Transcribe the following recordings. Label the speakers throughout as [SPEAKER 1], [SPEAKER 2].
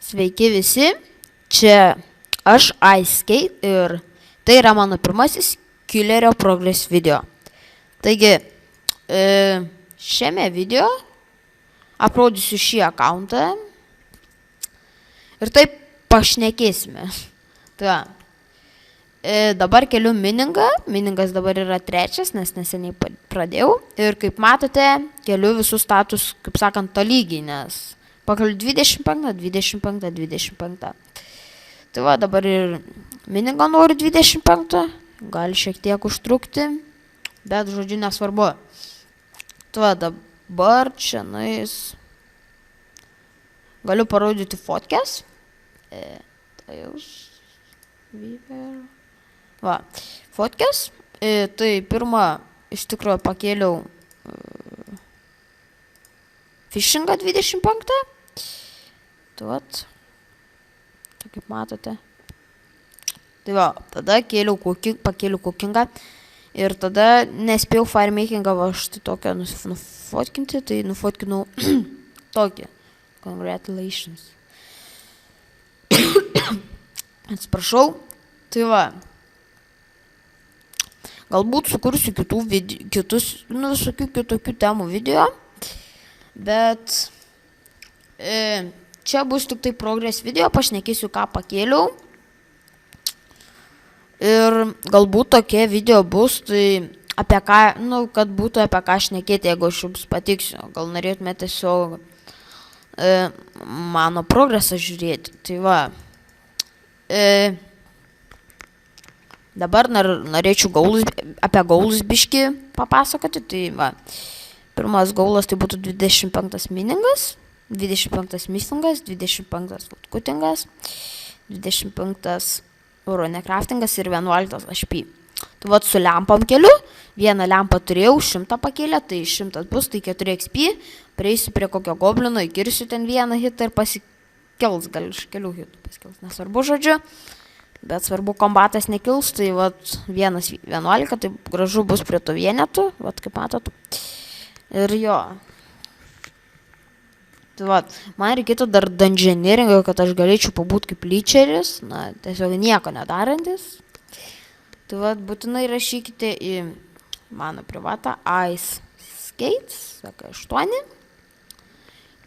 [SPEAKER 1] Sveiki visi, čia aš iSkate ir tai yra mano pirmasis Killerio Progress video. Taigi, šiame video aprodysiu šį akauntą ir taip pašnekėsime. Tai dabar keliu miningą, miningas dabar yra 3, nes neseniai pradėjau ir kaip matote, keliu visus status, kaip sakant, tolygiai, nes pakeliu 25, 25, 25. Tai va, dabar ir miningą noriu 25, gali šiek tiek užtrukti, bet žodžiu nesvarbu. Tai va, dabar čia galiu parodyti fotkes. Tai jūs va, fotkes. Tai pirmą iš tikrųjų pakėliau fishingą 25. Tai vat, tai kaip matote. Tai va, tada pakėliau cookingą ir tada nespėjau firemakingą va štai tokią nufotkinti, tai nufotkinau tokį. Congratulations. Atsiprašau. Tai va. Galbūt sukursiu visokių kitokių temų video, bet čia bus tik tai progress video, pašnekėsiu, ką pakėliau. Ir galbūt tokie video bus, tai apie ką, kad būtų apie ką šnekėti, jeigu aš jums patiksiu. Gal norėtumėte tiesiog mano progresą žiūrėti. Tai va. Dabar norėčiau apie gaulus biškį papasakoti. Tai va, pirmas gaulas tai būtų 25 miningas, 25 mistingas, 25 footcuttingas, 25 necraftingas ir 11 HP. Tai va, su lempom keliu, vieną lempą turėjau, 100 pakėlę, tai 100 bus, tai 4 XP, prieisiu prie kokio goblino, įkirsiu ten vieną hitą ir pasikels, gal iš kelių hitų pasikels, nesvarbu žodžiu. Bet svarbu, kombatas nekils, tai vat 1-11, tai gražu bus prie to vienetų, vat kaip matot. Ir jo. Tai vat, man reikėtų dar dungeoneeringo, kad aš galėčiau pabūti kaip leecheris, tiesiog nieko nedarantis. Tai vat, būtinai rašykite į mano privatą iSkate, saka 8.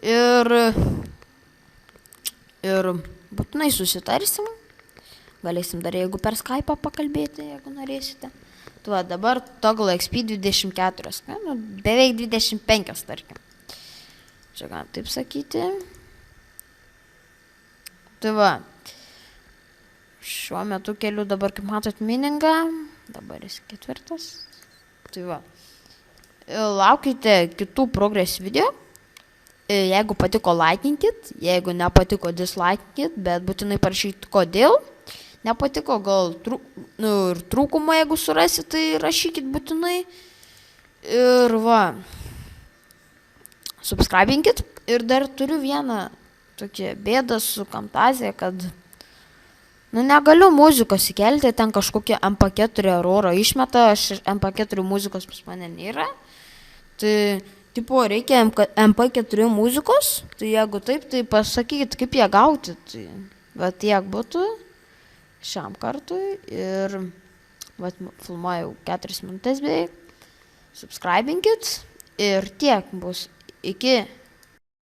[SPEAKER 1] Ir būtinai susitarsim. Galėsim dar, jeigu per Skype'ą pakalbėti, jeigu norėsite. Tai va, dabar toggle XP 24, beveik 25, tarkim. Čia gal taip sakyti. Tai va, šiuo metu keliu dabar, kaip matot, miningą. Dabar jis 4. Tai va, laukite kitų progress video. Jeigu patiko, laikinkit, jeigu nepatiko, dislikit, bet būtinai parašykit kodėl. Nepatiko, gal ir trūkumą, jeigu surasit, tai rašykit būtinai. Ir va, subscribinkit. Ir dar turiu vieną tokią bėdą su Camtasia, kad negaliu muzikos įkelti, ten kažkokie MP4 errorą išmeta, aš MP4 muzikos pas mane nėra. Tai, tipo, reikia MP4 muzikos, tai jeigu taip, tai pasakykit, kaip ją gauti. Tai, va, tiek būtų šiam kartui ir vat, filmuoju 4 minutės beveik. Subscribinkit ir tiek bus. Iki.